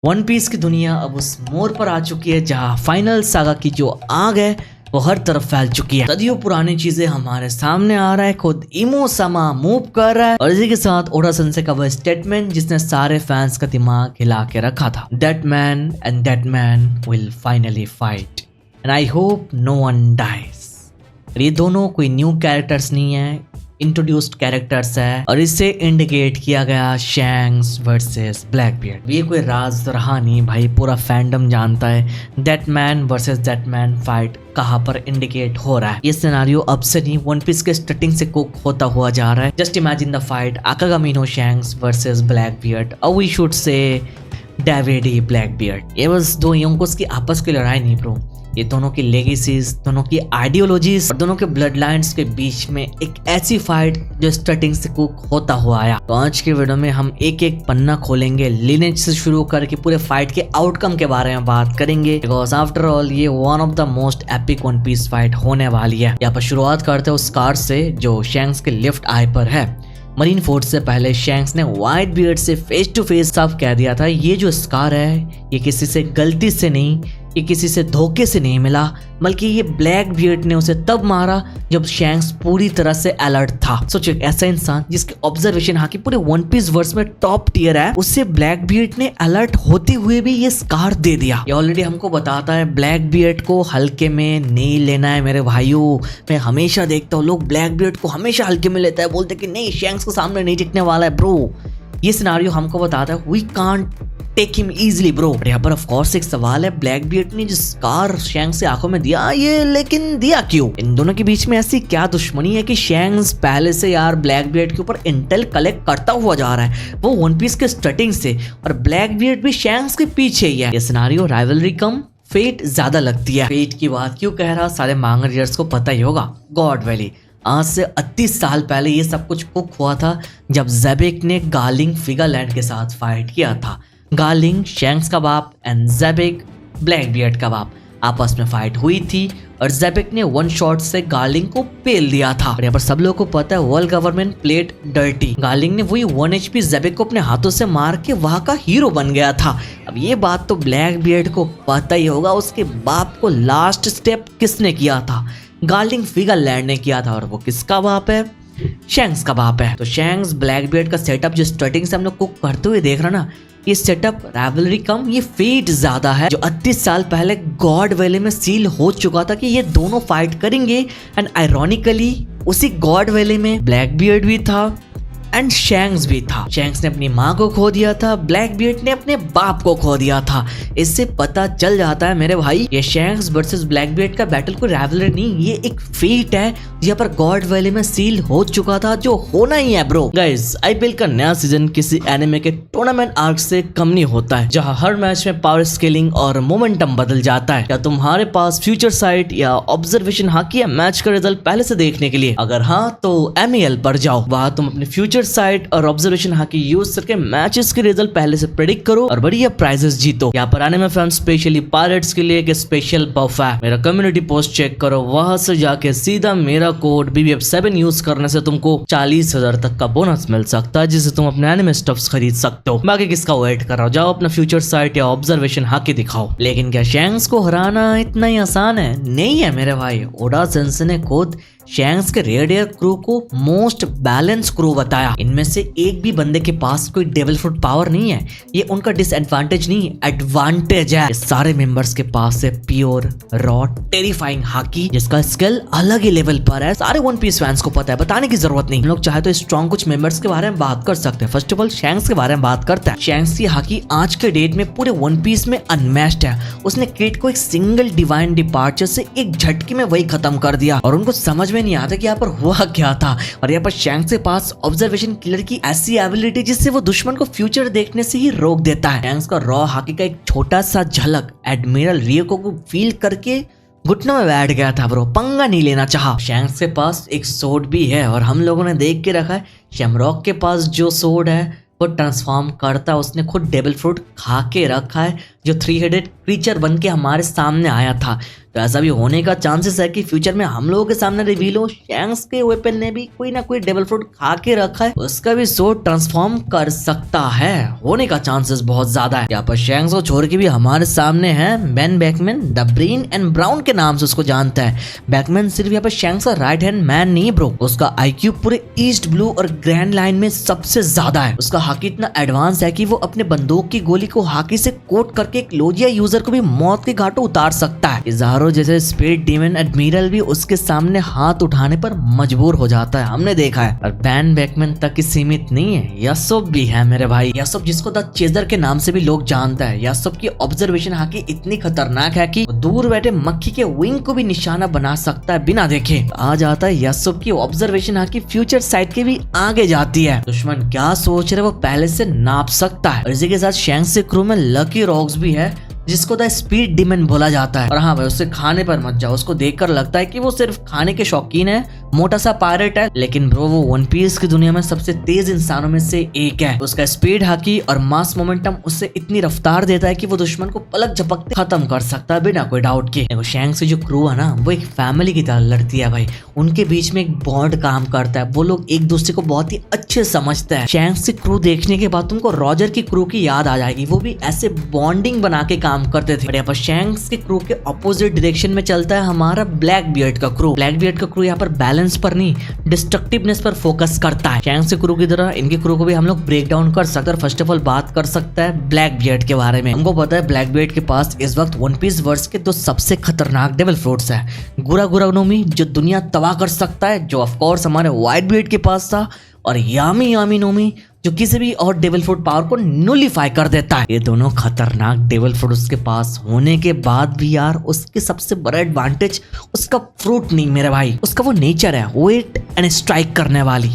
One piece की दुनिया अब उस मोड़ पर आ चुकी है जहां फाइनल सागा की जो आग है वो हर तरफ फैल चुकी है। सदियों पुरानी चीजें हमारे सामने आ रहा है, खुद इमो समा मूव कर रहा है और इसी के साथ ओडा सेंसे का वो स्टेटमेंट जिसने सारे फैंस का दिमाग हिला के रखा था। That man and that man will finally fight and I hope no one dies. ये दोनों कोई न्यू कैरेक्टर्स नहीं है, इंट्रोड्यूस्ड कैरेक्टर्स है और इससे इंडिकेट किया गया शैंक्स वर्सेस ब्लैकबियर्ड। ये कोई राज रहा नहीं भाई, पूरा फैंडम जानता है that man versus that man fight कहाँ पर इंडिकेट हो रहा है। ये सिनेरियो अब से नहीं वन पीस के स्टार्टिंग से कुक होता हुआ जा रहा है। Just imagine the fight Akagami no Shanks versus Blackbeard और we should say David Blackbeard. ये बस दो योंकोस की आपस की लड़ाई नहीं ब्रो, ये दोनों की लेगेसीज, दोनों की आइडियोलॉजीज और दोनों के ब्लड लाइन्स के बीच में एक ऐसी फाइट जो स्टार्टिंग से कुक होता हुआ आया। तो आज के वीडियो में हम एक एक पन्ना खोलेंगे, लिनेज से शुरू करके पूरे फाइट के आउटकम के बारे में बात करेंगे। बिकॉज आफ्टर ऑल ये one of the most epic One Piece fight होने वाली है। यहाँ पर शुरुआत करते हैं उस कार से जो शैंक्स के लेफ्ट आई पर है। मरीन फोर्ट से पहले शैंक्स ने व्हाइट बियर्ड से फेस टू फेस साफ कह दिया था ये जो स्कार है ये किसी से गलती से नहीं, ये किसी से धोखे से नहीं मिला, बल्कि ये ब्लैक बियर्ड ने उसे तब मारा जब शैंक्स पूरी तरह से अलर्ट था। सोचो ऐसा इंसान जिसके ऑब्जर्वेशन हाँ की पूरे वन पीस वर्स में टॉप टियर है, उससे ब्लैक बियर्ड ने अलर्ट होते हुए भी ये स्कार दे दिया। ये ऑलरेडी हमको बताता है ब्लैक बियर्ड को हल्के में नहीं लेना है मेरे भाइयों। मैं हमेशा देखता हूँ लोग ब्लैक बियर्ड को हमेशा हल्के में लेता है, बोलते कि नहीं शैंक्स के सामने नहीं टिकने वाला है ब्रो। ये सिनेरियो हमको बताता है we can't take him easily bro. यहाँ पर ऑफ कोर्स एक सवाल है, ब्लैक बियर्ड ने जिस स्कार शैंक्स से आंखों में दिया ये लेकिन दिया क्यों? इन दोनों के बीच में ऐसी क्या दुश्मनी है कि शैंक्स पहले से यार ब्लैक बियर्ड के ऊपर इंटेल कलेक्ट करता हुआ जा रहा है वो वन पीस के स्टार्टिंग से, और ब्लैक बियर्ड भी शैंक्स के पीछे ही है। ये सिनेरियो राइवलरी कम फेट ज्यादा लगती है। फेट की बात क्यों कह रहा, सारे मांगा रीडर्स को पता ही होगा। गॉड वैली आज से 38 साल पहले ये सब कुछ कुक हुआ था जब ज़ेबेक ने गार्लिंग फिगरलैंड के साथ फाइट किया था। गार्लिंग शैंक्स का बाप एंड ज़ेबेक ब्लैक बियर्ड का बाप आपस में फाइट हुई थी और ज़ेबेक ने वन शॉट से गार्लिंग को पेल दिया था। और यहाँ पर सब लोगों को पता है वर्ल्ड गवर्नमेंट प्लेड डर्टी। गार्लिंग ने वही 1 HP ज़ेबेक को अपने हाथों से मार के वहां का हीरो बन गया था। अब ये बात तो ब्लैक बियर्ड को पता ही होगा, उसके बाप को लास्ट स्टेप किसने किया था? गार्लिंग फिगरलैंड ने किया था और वो किसका बाप है? शैंक्स का बाप है। तो शैंक्स ब्लैक बियर्ड का सेटअप जो स्टार्टिंग से हम लोग कुक करते हुए देख रहा ना, ये सेटअप राइवलरी कम ये फेट ज्यादा है जो 38 साल पहले गॉड वैली में सील हो चुका था कि ये दोनों फाइट करेंगे। एंड आयरॉनिकली उसी गॉड वैली में ब्लैक बियर्ड भी था एंड शैंक्स भी था। शैंक्स ने अपनी माँ को खो दिया था, ब्लैक बियर्ड ने अपने बाप को खो दिया था। इससे पता चल जाता है मेरे भाई ये शैंक्स वर्सेस ब्लैक बियर्ड का बैटल कोई राइवलरी नहीं, ये एक फेट है जहाँ पर गॉड वैली में सील हो चुका था जो होना ही है ब्रो। गाइस आईपीएल का नया सीजन किसी एनिमे के टूर्नामेंट आर्क से कम नहीं होता है जहाँ हर मैच में पावर स्केलिंग और मोमेंटम बदल जाता है। क्या तुम्हारे पास फ्यूचर साइट या ऑब्जर्वेशन हाकी है मैच का रिजल्ट पहले से देखने के लिए? अगर हाँ तो MEL पर जाओ, वहाँ तुम अपने फ्यूचर साइट और ऑब्जर्वेशन हाकी यूज करके मैचेस के रिजल्ट पहले से प्रेडिक्ट करो और बढ़िया प्राइजेस जीतो। यहाँ पर एनिमे फैंस स्पेशली पायरेट्स के लिए एक स्पेशल बफ है, मेरा कम्युनिटी पोस्ट चेक करो, वहां से जाके सीधा मेरा कोड BBF7 यूज करने से तुमको 40,000 तक का बोनस मिल सकता है जिससे तुम अपने एनिमे स्टफ्स खरीद सकते हो। बाकी किसका वेट कर रहा हो, जाओ अपना फ्यूचर साइट या ऑब्जर्वेशन हाकी दिखाओ। लेकिन क्या शैंक्स को हराना इतना ही आसान है? नहीं है मेरे भाई। ओडा सेंसे ने खुद शैंक्स के रेड एयर क्रू को मोस्ट बैलेंस क्रू बताया। इनमें से एक भी बंदे के पास कोई डेविल फ्रूट पावर नहीं है, ये उनका डिसएडवांटेज नहीं एडवांटेज है। सारे मेंबर्स के पास है प्योर रॉ टेरिफाइंग हाकी जिसका स्किल अलग ही लेवल पर है। सारे वन पीस फैंस को पता है, बताने की जरूरत नहीं। हम लोग चाहे तो स्ट्रॉन्ग कुछ मेंबर्स के बारे में बात कर सकते हैं। फर्स्ट ऑफ ऑल शैंक्स के बारे में बात करते हैं। शैंक्स की हाकी आज के डेट में पूरे वन पीस में अनमैच्ड है। उसने किड को एक सिंगल डिवाइन डिपार्चर से एक झटके में वही खत्म कर दिया और उनको समझ नहीं आता कि यहाँ पर हुआ क्या था। और यहाँ पर शैंक्स के पास ऑब्जर्वेशन किलर की ऐसी एबिलिटी जिससे वो दुश्मन को फ्यूचर देखने से ही रोक देता है। शैंक्स का रॉ हाकी का एक छोटा सा झलक एडमिरल रियोको को फील करके घुटनों में बैठ गया था ब्रो, पंगा नहीं लेना चाहा। शैंक्स के पास एक सोर्ड भी है और हम लोगों ने देख के रखा है शैमरॉक के पास जो सोर्ड है वो ट्रांसफॉर्म करता है, उसने खुद डेविल फ्रूट खा के रखा है जो 3 हेडेड क्रीचर बन के हमारे सामने आया था तो ऐसा भी होने का चांसेस है कि फ्यूचर में हम लोगों के सामने रिवील हो शैंक्स के वेपन ने भी कोई ना कोई डेविल फ्रूट खा के रखा है, उसका भी सोर्ड ट्रांसफॉर्म कर सकता है, होने का चांसेस बहुत ज्यादा है। यहाँ पर शैंक्स को छोड़ के भी हमारे सामने है Ben Beckmann, the brain and brown के नाम से उसको जानता है। बेकमैन सिर्फ यहाँ पर शैंक्स का राइट हैंड मैन नहीं ब्रो, उसका IQ पूरे ईस्ट ब्लू और ग्रैंड लाइन में सबसे ज्यादा है। उसका हाकी इतना एडवांस है कि वो अपने बंदूक की गोली को हाकी से कोट करके एक लोजिया यूजर को भी मौत के घाटों उतार सकता है। इज़ारो जैसे स्पेड डीमन एडमिरल भी उसके सामने हाथ उठाने पर मजबूर हो जाता है, हमने देखा है। और बैन बेकमैन तक ही सीमित नहीं है, यासोब भी है मेरे भाई। यासोब जिसको द चेजर के नाम से भी लोग जानता है। यासोब की ऑब्जर्वेशन हाकी इतनी खतरनाक है कि दूर बैठे मक्खी के विंग को भी निशाना बना सकता है बिना देखे। आ जाता है यासोब की ऑब्जर्वेशन हाकी फ्यूचर साइड के भी आगे जाती है। दुश्मन क्या सोच रहे वो पहले से नाप सकता है। और इसी के साथ शैंक्स के क्रू में लकी रॉक्स भी है जिसको द स्पीड डीमन बोला जाता है। और हाँ भाई, उससे खाने पर मत जाओ, उसको देखकर लगता है कि वो सिर्फ खाने के शौकीन है, मोटा सा पायरेट है, लेकिन ब्रो वो वन पीस की दुनिया में सबसे तेज इंसानों में से एक है। उसका स्पीड हाकी और मास मोमेंटम उससे इतनी रफ्तार देता है कि वो दुश्मन को पलक झपकते खत्म कर सकता है बिना कोई डाउट के। देखो शैंक्स की जो क्रू है ना, वो एक फैमिली की तरह लड़ती है भाई, उनके बीच में एक बॉन्ड काम करता है, वो लोग एक दूसरे को बहुत ही अच्छे समझते हैं। शैंक्स की क्रू देखने के बाद तुमको रॉजर की क्रू की याद आ जाएगी, वो भी ऐसे बॉन्डिंग बना के काम करते थे। यहाँ पर शैंक्स के क्रू के ऑपोजिट डायरेक्शन में चलता है हमारा ब्लैक बियर्ड का क्रू। ब्लैक बियर्ड का क्रू यहाँ पर बैलेंस पर नहीं, डिस्ट्रक्टिवनेस पर फोकस करता है। शैंक्स के क्रू की तरह इनके क्रू को भी हम लोग ब्रेक डाउन कर सकते हैं। फर्स्ट ऑफ ऑल बात कर सकता है ब्लैक बियर्ड के बारे में। हमको पता है ब्लैक बियर्ड के पास इस वक्त वन पीस वर्स के दो सबसे खतरनाक डेविल फ्रूट्स है, गुरा गुरा नोमी जो दुनिया तबाह कर सकता है, जो ऑफ कोर्स हमारे व्हाइट बियर्ड के पास था, और यामी यामी नोमी जो किसी भी और डेविल फ्रूट पावर को नुलिफाई कर देता है। ये दोनों खतरनाक डेविल फ्रूट उसके पास होने के बाद भी यार उसके सबसे बड़ा एडवांटेज उसका फ्रूट नहीं मेरे भाई, उसका वो नेचर है वेट एंड स्ट्राइक करने वाली।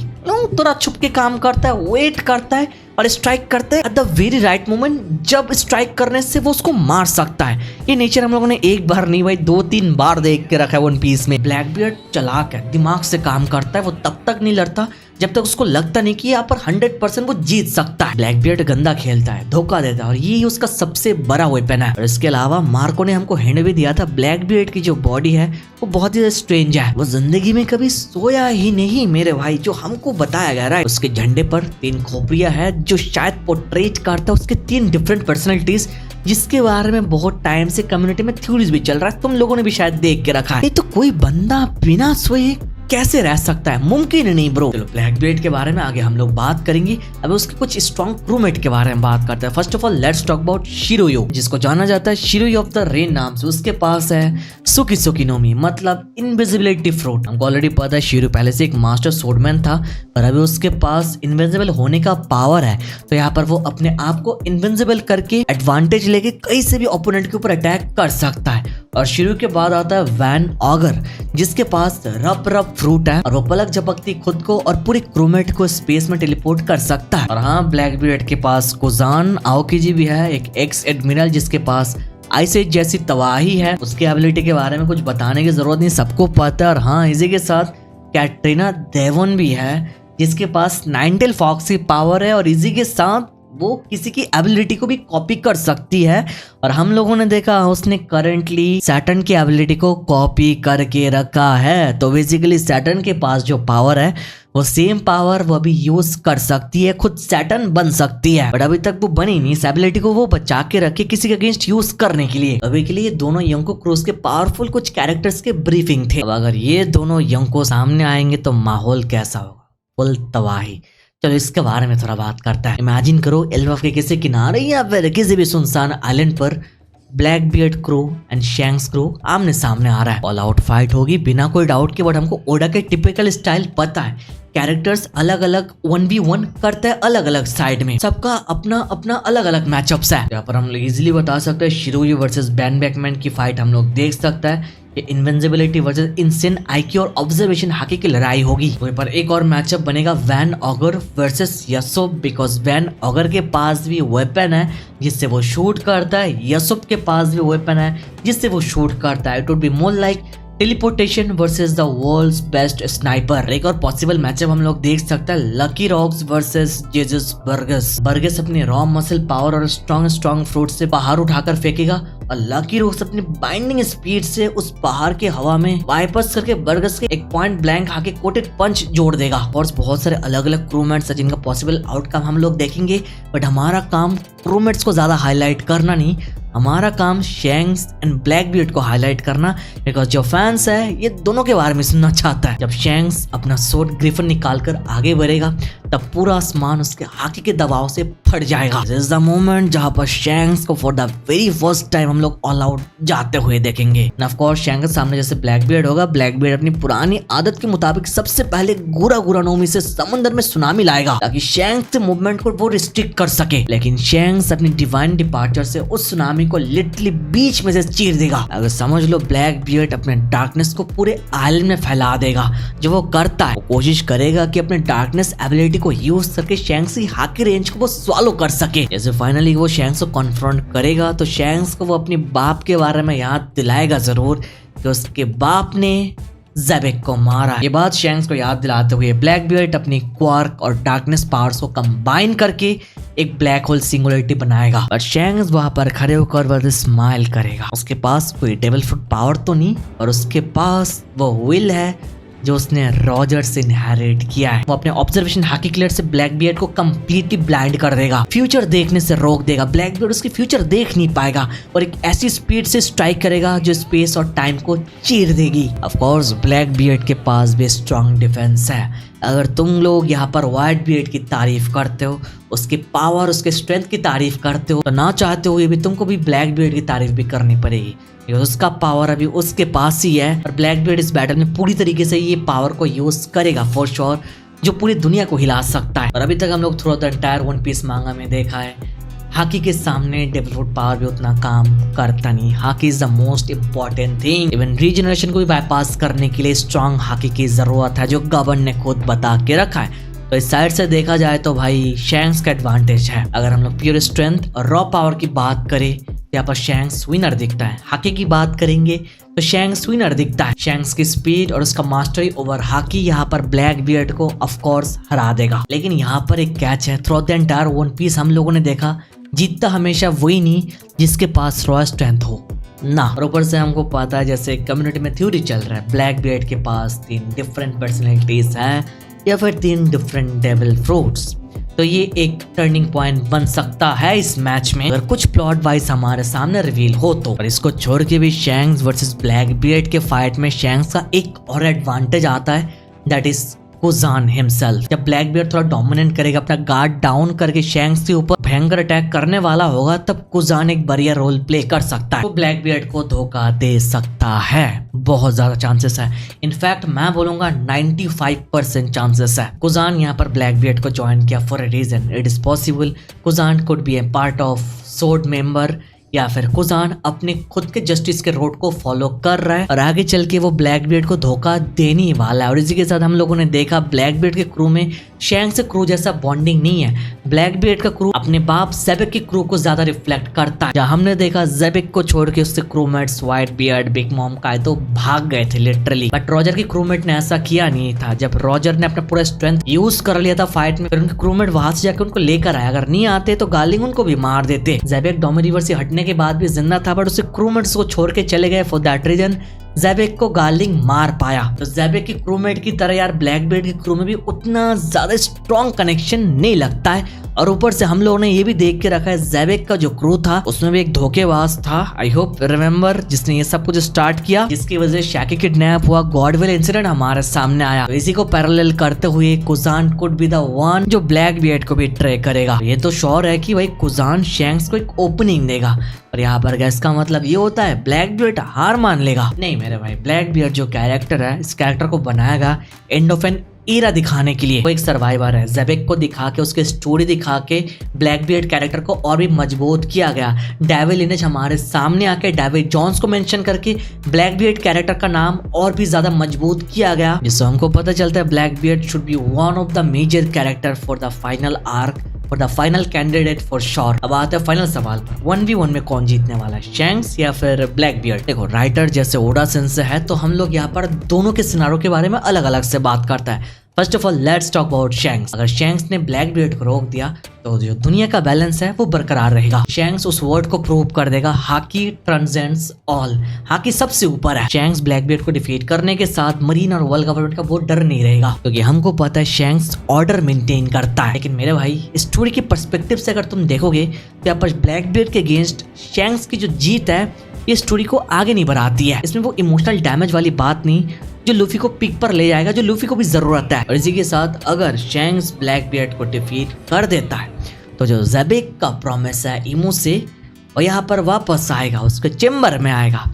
थोड़ा छुप के काम करता है, वेट करता है और स्ट्राइक करते हैं at the very right moment, जब स्ट्राइक करने से वो उसको मार सकता है। ये नेचर हम लोगों ने एक बार नहीं भाई 2-3 बार देख के रखा है वन पीस में। ब्लैक बियर्ड चालाक है, दिमाग से काम करता है, वो तब तक नहीं लड़ता जब तक उसको लगता नहीं कि यहाँ पर 100% वो जीत सकता है। ब्लैक बियर्ड गंदा खेलता है, धोखा देता है और यही उसका सबसे बड़ा वेपन है। और इसके अलावा मार्को ने हमको हिंट भी दिया था, ब्लैक बियर्ड की जो बॉडी है वो बहुत ही स्ट्रेंज है, वो जिंदगी में कभी सोया ही नहीं मेरे भाई, जो हमको बताया गया है। उसके झंडे पर 3 खोपड़ियां है जो शायद पोर्ट्रेट करता है उसके 3 डिफरेंट पर्सनैलिटीज, जिसके बारे में बहुत टाइम से कम्युनिटी में थ्योरीज भी चल रहा है, तुम लोगों ने भी शायद देख के रखा है। तो कोई बंदा बिना सोए कैसे रह सकता है, मुमकिन नहीं ब्रो। चलो ब्लैक बियर्ड के बारे में आगे हम लोग बात करेंगे, अब उसके कुछ स्ट्रॉन्ग क्रूमेट के बारे में बात करते हैं। First of all let's talk about Shiryu, जिसको जाना जाता है शिरोयो ऑफ द रेन नाम से। उसके पास है सुकी सुकी नोमी, मतलब इनविजिबिलिटी फ्रूट। हमको ऑलरेडी पता है शिरो पहले से एक मास्टर सोर्डमैन था, पर अभी उसके पास इनविजिबल होने का पावर है, तो यहाँ पर वो अपने आप को इनविजिबल करके एडवांटेज लेके कहीं से भी ओपोनेंट के ऊपर अटैक कर सकता है। और शिरो के बाद आता है वैन ऑगर, जिसके पास रप रप फ्रूट है और वो पलक झपकती खुद को और पूरी क्रूमेट को स्पेस में टेलीपोर्ट कर सकता है। और हाँ, ब्लैक बियर्ड के पास कुजान आओकीजी भी है, एक एक्स एडमिरल जिसके पास आइस एज जैसी तबाही है। उसकी एबिलिटी के बारे में कुछ बताने की जरूरत नहीं, सबको पता है। और हाँ, इसी के साथ कैटरीना देवन भी है जिसके पास नाइनटेल फॉक्स की पावर है और इसी के साथ वो किसी की एबिलिटी को भी कॉपी कर सकती है। और हम लोगों ने देखा उसने करंटली सैटर्न की एबिलिटी को कॉपी करके रखा है, तो बेसिकली सैटर्न के पास जो पावर है वो सेम पावर वो भी यूज कर सकती है, खुद सैटर्न बन सकती है, बट अभी तक वो बनी नहीं। इस एबिलिटी को वो बचा के रखे किसी के अगेंस्ट यूज करने के लिए। अभी के लिए दोनों यंको क्रूज के पावरफुल कुछ कैरेक्टर्स के ब्रीफिंग थे। अब अगर ये दोनों यंको सामने आएंगे तो माहौल कैसा होगा, फुल तबाही। चलो इसके बारे में थोड़ा बात करता है। इमेजिन करो एल्बफ के किसी किनारे या फिर किसी भी सुनसान आइलैंड पर black beard crew and shanks crew आमने सामने आ रहा है। ऑल आउट फाइट होगी बिना कोई डाउट के, बट हमको ओडा के टिपिकल स्टाइल पता है, कैरेक्टर्स अलग अलग 1v1 करते हैं अलग अलग साइड में, सबका अपना अपना अलग अलग मैचअप्स है। यहाँ पर हम लोग इजिली बता सकते हैं शिरोयो वर्सेस बैन बेकमैन की फाइट हम लोग देख सकता है। ये इनविंसिबिलिटी वर्सेस इनसेन आईक्यू और ऑब्जर्वेशन हाकी की लड़ाई होगी। वहीं पर एक और मैचअप बनेगा Van Augur versus Yasopp, because Van Augur के पास भी वेपन है जिससे वो शूट करता है, यासोब के पास भी वेपन है जिससे वो शूट करता है। It would be more like teleportation versus the world's best sniper. एक और पॉसिबल मैचअप हम लोग देख सकते हैं Lucky Roux versus Jesus Burgess. Burgess अपने रॉ मसल पावर और स्ट्रॉन्ग फ्रूट से बाहर उठाकर फेंकेगा और लकी रोक्स अपनी बाइंडिंग स्पीड से उस पहाड़ के हवा में वाइपर्स करके बर्गस के एक पॉइंट ब्लैंक आके कोटेड पंच जोड़ देगा। और बहुत सारे अलग अलग क्रूमेट्स है जिनका पॉसिबल आउटकम हम लोग देखेंगे, बट हमारा काम क्रूमेट्स को ज्यादा हाईलाइट करना नहीं, हमारा काम शैंक्स एंड ब्लैकबीयर्ड को हाईलाइट करना, बिकॉज जो फैंस है ये दोनों के बारे में सुनना चाहता है। जब शैंक्स अपना सोर्ड ग्रिफन निकालकर आगे बढ़ेगा तब पूरा आसमान उसके हाथी के दबाव से फट जाएगा। दिस इज द मोमेंट जहां पर शैंक्स को for the very first time हम लोग ऑल आउट जाते हुए देखेंगे। ऑफ कोर्स शैंक्स के सामने जैसे ब्लैकबीयर्ड होगा, ब्लैकबीयर्ड अपनी पुरानी आदत के मुताबिक सबसे पहले गुरा गुरानोमी से समंदर में सुनामी लाएगा ताकि शैंक्स के मूवमेंट को वो रिस्ट्रिक्ट कर सके। लेकिन शैंक्स अपनी डिवाइन डिपार्चर से उस सुनामी को लिटरली बीच में से चीर देगा। अगर समझ लो ब्लैकबीयर्ड अपने डार्कनेस को पूरे आइलैंड में फैला देगा। जो वो करता है वो कोशिश करेगा कि अपने डार्कनेस एबिलिटी को यूज करके शैंक्स की हाकी रेंज को वो स्वालो कर सके। जैसे फाइनली वो शैंक्स को कॉन्फ्रंट करेगा तो शैंक्स को वो अपने बाप के बारे में याद दिलाएगा जरूर कि उसके बाप ने ज़ेबेक को मारा। ये बात शैंक्स को याद दिलाते हुए ब्लैकबीयर्ड अपनी क्वार्क और डार्कनेस पावर्स को कंबाइन करके एक ब्लैक होल सिंगुलरिटी बनाएगा और शैंक्स वहां पर खड़े होकर वह स्माइल करेगा। उसके पास कोई डेविल फ्रूट पावर तो नहीं, और उसके पास वो विल है जो उसने रॉजर से इनहेरिट किया है। वो अपने ऑब्जर्वेशन हाकी क्लियर से ब्लैकबीयर्ड को कंप्लीटली ब्लाइंड कर देगा, फ्यूचर देखने से रोक देगा। ब्लैकबीयर्ड उसकी फ्यूचर देख नहीं पाएगा और एक ऐसी स्पीड से स्ट्राइक करेगा जो स्पेस और टाइम को चीर देगी। ऑफ कोर्स ब्लैकबीयर्ड के पास भी स्ट्रॉन्ग डिफेंस है। अगर तुम लोग यहाँ पर व्हाइट बीयर्ड की तारीफ करते हो, उसके पावर उसके स्ट्रेंथ की तारीफ करते हो, तो ना चाहते हुए भी तुमको भी ब्लैक बीयर्ड की तारीफ भी करनी पड़ेगी। उसका पावर अभी उसके पास ही है और ब्लैकबीयर्ड इस बैटल में पूरी तरीके से ये पावर को यूज करेगा फॉर श्योर, जो पूरी दुनिया को हिला सकता है। और अभी तक हम लोग through the entire One Piece manga में देखा है हाकी के सामने डेविल फ्रूट पावर भी उतना काम करता नहीं। Hockey is the most important thing. Even regeneration को भी बाईपास करने के लिए स्ट्रॉन्ग हाकी की जरूरत है, जो गबन ने खुद बता के रखा है। तो इस साइड से देखा जाए तो भाई शैंक्स का एडवांटेज है। अगर हम लोग प्योर स्ट्रेंथ और रॉ पावर की बात करें यहाँ पर शैंक्स विनर दिखता है। हाकी की बात करेंगे तो शैंक्स विनर दिखता है। शैंक्स की स्पीड और उसका मास्टरी ओवर हाकी यहाँ पर ब्लैकबीयर्ड को ऑफ कोर्स हरा देगा। लेकिन यहाँ पर एक कैच है, through the entire One Piece हम लोगों ने देखा जीतता हमेशा वही नहीं जिसके पास रॉ स्ट्रेंथ हो ना। और ऊपर से हमको पता है जैसे कम्युनिटी में थ्योरी चल रहा है ब्लैकबीयर्ड के पास 3 डिफरेंट पर्सनैलिटीज हैं या फिर 3 डिफरेंट डेविल फ्रूट्स। तो ये एक टर्निंग पॉइंट बन सकता है इस मैच में अगर कुछ प्लॉट वाइज हमारे सामने रिवील हो तो। और इसको छोड़ के भी शैंक्स वर्सेस ब्लैकबीयर्ड के फाइट में शैंक्स का एक और एडवांटेज आता है, दैट इज कुजान हिमसेल्फ। जब ब्लैकबीयर्ड थोड़ा डोमिनेट करेगा, अपना गार्ड डाउन करके शैंक्स के ऊपर भयंकर अटैक करने वाला होगा, तब कुजान एक बढ़िया रोल प्ले कर सकता है। वो ब्लैकबीयर्ड को धोखा दे सकता है, बहुत ज्यादा चांसेस है। इनफैक्ट मैं बोलूंगा 95% चांसेस है। कुजान यहाँ पर ब्लैकबीयर्ड को ज्वाइन किया for a reason. It is possible Kuzan could be a part of sword member, या फिर कुजान अपने खुद के जस्टिस के रोड को फॉलो कर रहा है और आगे चल के वो ब्लैकबीयर्ड को धोखा देने वाला है। और इसी के साथ हम लोगों ने देखा ब्लैकबीयर्ड के क्रू में शैंक्स क्रू जैसा बॉन्डिंग नहीं है। ब्लैकबीयर्ड का क्रू अपने बाप ज़ेबेक के क्रू को ज्यादा रिफ्लेक्ट करता है। जहाँ हमने देखा ज़ेबेक को छोड़ के उससे crewmates white beard, big mom काइतो भाग गए थे लिटरली, बट रॉजर के क्रूमेट ने ऐसा किया नहीं था। जब रॉजर ने अपना पूरा स्ट्रेंथ यूज कर लिया था फाइट में, फिर उनके क्रूमेट वहां से जाकर उनको लेकर आए। अगर नहीं आते तो गार्लिंग उनको भी मार देते। ज़ेबेक डोमी रिवर से हटने के बाद भी जिंदा था, बट उसे क्रूमेट्स को छोड़ के चले गए। फॉर दैट रीजन ज़ेबेक को गार्लिंग मार पाया। तो ज़ेबेक के क्रूमेट की तरह यार ब्लैकबीयर्ड के क्रू में भी उतना ज्यादा स्ट्रॉन्ग कनेक्शन नहीं लगता है। और ऊपर से हम लोगों ने ये भी देख के रखा है ज़ेबेक का जो क्रू था उसमें भी एक धोखेबाज था, आई होप रिमेम्बर, जिसने ये सब कुछ स्टार्ट किया, जिसकी वजह से शैकी किडनैप हुआ, गॉडविल इंसिडेंट हमारे सामने आया। तो इसी को पैरेलल करते हुए कुजान कुड बी द वन जो ब्लैकबीयर्ड को भी ट्रे करेगा। ये तो श्योर है कि भाई कुजान शैंक्स को एक ओपनिंग देगा। और यहाँ पर इसका मतलब ये होता है ब्लैकबीयर्ड हार मान लेगा? नहीं मेरे भाई, ब्लैकबीयर्ड जो कैरेक्टर है इस कैरेक्टर को बनाएगा एंड ऑफ एन ईरा दिखाने के लिए। वो एक सर्वाइवर है। ज़ेबेक को दिखा के, उसके स्टोरी दिखा के ब्लैकबीयर्ड कैरेक्टर को और भी मजबूत किया गया। डेविल लिनेज हमारे सामने आके डेविड जॉन्स को मेंशन करके ब्लैकबीयर्ड कैरेक्टर का नाम और भी ज्यादा मजबूत किया गया, जिससे हमको पता चलता है Blackbeard should be one of the major character for the final arc, for the final candidate for sure. अब आते हैं फाइनल सवाल पर, 1v1 में कौन जीतने वाला है, शैंक्स या फिर ब्लैकबीयर्ड? देखो राइटर जैसे ओडा सेंसे है तो हम लोग यहाँ पर दोनों के सिनारों के बारे में अलग अलग से बात करता है। First of all let's talk about shanks. अगर शैंक्स ने ब्लैक बियर्ड को रोक दिया तो जो दुनिया का बैलेंस है वो बरकरार रहेगा। शैंक्स उस वर्ड को प्रूव कर देगा, हाकी ट्रांसेंड्स ऑल, हाकी सबसे ऊपर है। शैंक्स ब्लैक बियर्ड को डिफीट करने के साथ मरीन और वर्ल्ड गवर्नमेंट का वो डर नहीं रहेगा, क्योंकि हमको पता है शैंक्स ऑर्डर मेंटेन करता है। लेकिन मेरे भाई स्टोरी के पर्सपेक्टिव से अगर तुम देखोगे तो यहाँ पर ब्लैक बियर्ड के अगेंस्ट शैंक्स की जो जीत है ये स्टोरी को आगे नहीं बढ़ाती है। इसमें वो इमोशनल डैमेज वाली बात नहीं जो लूफी को पीक पर ले जाएगा, जो लूफी को भी जरूरत है। और इसी के साथ अगर शैंक्स ब्लैक बियर्ड को डिफीट कर देता है तो जो ज़ेबेक का प्रॉमिस है इमो से वो यहाँ पर वापस आएगा, उसके चेम्बर में आएगा।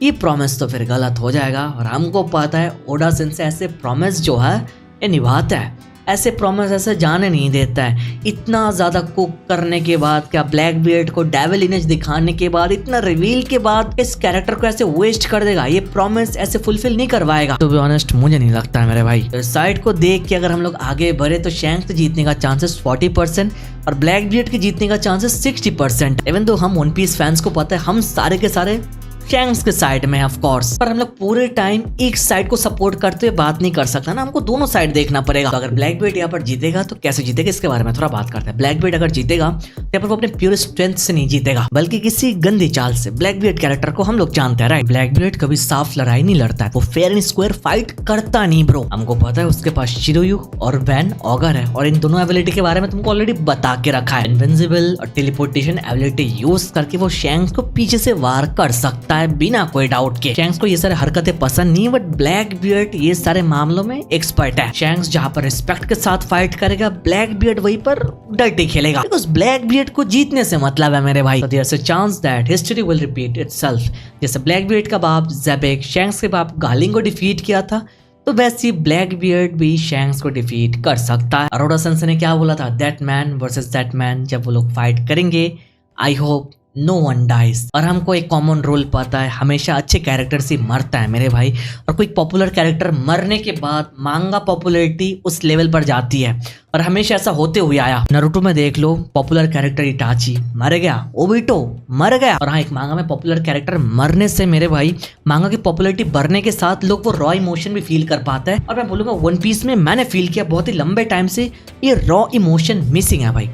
ये प्रॉमिस तो फिर गलत हो जाएगा और हमको पता है ओडा सेंसेई ऐसे प्रॉमिस जो है ये निभाता है, ऐसे प्रॉमिस ऐसे जाने नहीं देता है। इतना ज़्यादा कुक करने के बाद, क्या ब्लैक बियर्ड को डेविल इमेज दिखाने के बाद, इतना रिवील के बाद इस कैरेक्टर को ऐसे वेस्ट कर देगा, ये प्रॉमिस ऐसे फुलफिल नहीं करवाएगा। टू बी ऑनेस्ट मुझे नहीं लगता है मेरे भाई। तो साइड को देख के अगर हम लोग आगे बढ़े तो शैंक्स जीतने का चांसेस 40% और ब्लैक बियर्ड के जीतने का चांसेस 60%। इवन तो हम वन पीस फैंस को पता है हम सारे के सारे शैंक्स के साइड में है ऑफ कोर्स, पर हम लोग पूरे टाइम एक साइड को सपोर्ट करते हुए बात नहीं कर सकता ना, हमको दोनों साइड देखना पड़ेगा। तो अगर ब्लैक बियर्ड यहाँ पर जीतेगा तो कैसे जीतेगा इसके बारे में थोड़ा बात करते हैं। ब्लैक बियर्ड अगर जीतेगा तो यहाँ पर वो अपने प्योर स्ट्रेंथ से नहीं जीतेगा, बल्कि किसी गंदी चाल से। ब्लैक बियर्ड कैरेक्टर को हम लोग जानते हैं राइट, ब्लैक बियर्ड कभी साफ लड़ाई नहीं लड़ता है, वो फेयर एंड स्क्वायर फाइट करता नहीं ब्रो। हमको पता है उसके पास शिरोयू और वैन ऑगर है और इन दोनों एबिलिटी के बारे में तुमको ऑलरेडी बता के रखा है। इनविंसिबल और टेलीपोर्टेशन एबिलिटी यूज करके वो शैंक्स को पीछे से वार कर सकता है बिना कोई डाउट के। शैंक्स को ये सारे हरकतें पसंद नहीं, बट ब्लैक बियर्ड ये सारे मामलों में एक्सपर्ट है। शैंक्स जहाँ पर रिस्पेक्ट के साथ फाइट करेगा, ब्लैक बियर्ड वहीं पर डर्टी खेलेगा, बिकॉज़ ब्लैक बियर्ड को जीतने से मतलब है मेरे भाई। So there's a chance that history will repeat itself। जैसे ब्लैक बियर्ड का बाप ज़ेबेक शैंक्स के बाप गार्लिंग को डिफीट किया था, तो वैसे ब्लैक बियर्ड भी शैंक्स को डिफीट कर सकता है। ओडा सेंसेई ने क्या बोला था, that man versus that man, जब वो लोग फाइट करेंगे I hope no one dies. और हमको एक कॉमन रूल पता है, हमेशा अच्छे कैरेक्टर से मरता है मेरे भाई, और कोई पॉपुलर कैरेक्टर मरने के बाद मांगा पॉपुलैरिटी उस लेवल पर जाती है, और हमेशा ऐसा होते हुए आया। नारुतो में देख लो, पॉपुलर कैरेक्टर इटाची मर गया, ओबिटो मर गया, और हाँ एक मांगा में पॉपुलर कैरेक्टर मरने से मेरे भाई मांगा की पॉपुलैरिटी बढ़ने के साथ लोग वो रॉ इमोशन भी फील कर पाता है। और मैं बोलूंगा वन पीस में मैंने फील किया बहुत ही लंबे टाइम से ये रॉ इमोशन मिसिंग है भाई।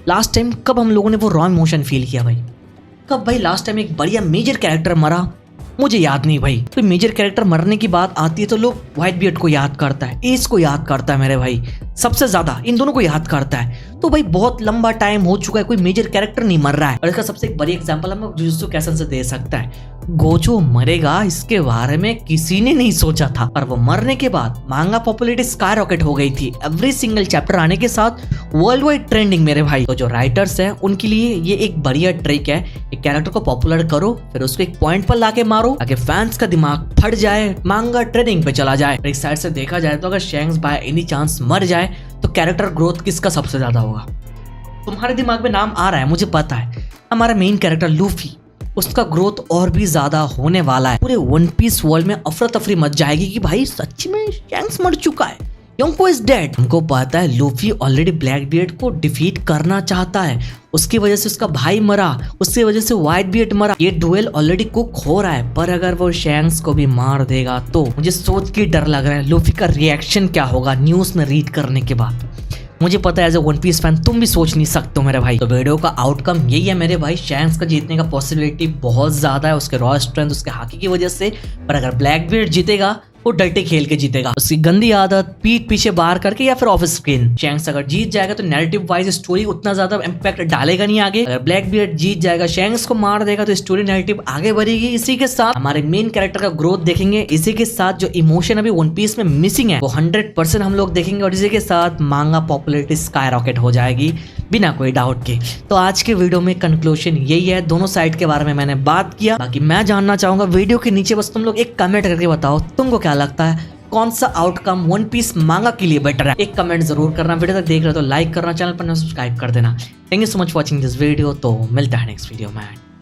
लास्ट टाइम कब हम लोगों ने वो रॉ इमोशन फील किया भाई, कब भाई लास्ट टाइम एक बढ़िया मेजर कैरेक्टर मरा, मुझे याद नहीं भाई। कोई मेजर कैरेक्टर मरने की बात आती है तो लोग व्हाइट बियर्ड को याद करता है, एस को याद करता है मेरे भाई, सबसे ज्यादा इन दोनों को याद करता है। तो भाई बहुत लंबा टाइम हो चुका है, कोई मेजर कैरेक्टर नहीं मर रहा है। और इसका सबसे एक बड़ी एग्जांपल हम लोग जुजुत्सु काइसेन से दे सकता है। गोजो मरेगा इसके बारे में किसी ने नहीं सोचा था, पर वो मरने के बाद मांगा पॉपुलैरिटी स्काई रॉकेट हो गई थी। एवरी सिंगल चैप्टर आने के साथ वर्ल्ड वाइड ट्रेंडिंग मेरे भाई। तो जो राइटर्स है उनके लिए ये एक बढ़िया ट्रिक है, एक कैरेक्टर को पॉपुलर करो फिर उसको एक पॉइंट पर लाके मारो ताकि फैंस का दिमाग फट जाए, मांगा ट्रेंडिंग पे चला जाए। एक साइड से देखा जाए तो अगर शैंक्स बाय एनी चांस मर जाए तो कैरेक्टर ग्रोथ किसका सबसे ज्यादा होगा? तुम्हारे दिमाग में नाम आ रहा है, मुझे पता है, हमारा मेन कैरेक्टर लूफी, उसका ग्रोथ और भी ज्यादा होने वाला है। पूरे वन पीस वर्ल्ड में अफरा तफरी मच जाएगी कि भाई सच्ची में शैंक्स मर चुका है, योंको इज डेड। हमको पता है लूफी ऑलरेडी ब्लैक बियर्ड को डिफीट करना चाहता है, उसकी वजह से उसका भाई मरा, उसकी वजह से व्हाइट बियर्ड मरा, ये डुएल ऑलरेडी कुक हो रहा है। पर अगर वो शैंक्स को भी मार देगा तो मुझे सोच के डर लग रहा है लूफी का रिएक्शन क्या होगा न्यूज में रीड करने के बाद। मुझे पता है as a One Piece fan तुम भी सोच नहीं सकते हो मेरे भाई। तो वीडियो का आउटकम यही है मेरे भाई, शैंक्स का जीतने का पॉसिबिलिटी बहुत ज्यादा है उसके रॉ स्ट्रेंथ, उसके हाकी की वजह से। पर अगर ब्लैक बियर्ड जीतेगा वो डर्टी खेल के जीतेगा, उसकी गंदी आदत पीठ पीछे बाहर करके या फिर ऑफ स्क्रीन। शैंक्स अगर जीत जाएगा तो नैरेटिव वाइज स्टोरी उतना ज्यादा इम्पैक्ट डालेगा नहीं आगे। अगर ब्लैक बियर्ड जीत जाएगा, शैंक्स को मार देगा तो स्टोरी नैरेटिव आगे बढ़ेगी। इसी के साथ हमारे मेन कैरेक्टर का ग्रोथ देखेंगे, इसी के साथ जो इमोशन अभी वन पीस में मिसिंग है वो 100% हम लोग देखेंगे, और इसी के साथ मांगा पॉपुलैरिटी स्काई रॉकेट हो जाएगी बिना कोई डाउट के। तो आज के वीडियो में कंक्लूजन यही है, दोनों साइड के बारे में मैंने बात किया। बाकी मैं जानना चाहूंगा वीडियो के नीचे बस तुम लोग एक कमेंट करके बताओ तुमको क्या लगता है कौन सा आउटकम वन पीस मांगा के लिए बेटर है। एक कमेंट जरूर करना, वीडियो तक देख रहे हो तो लाइक करना, चैनल पर सब्सक्राइब कर देना। Thank you so much watching this video. तो मिलता है नेक्स्ट वीडियो में।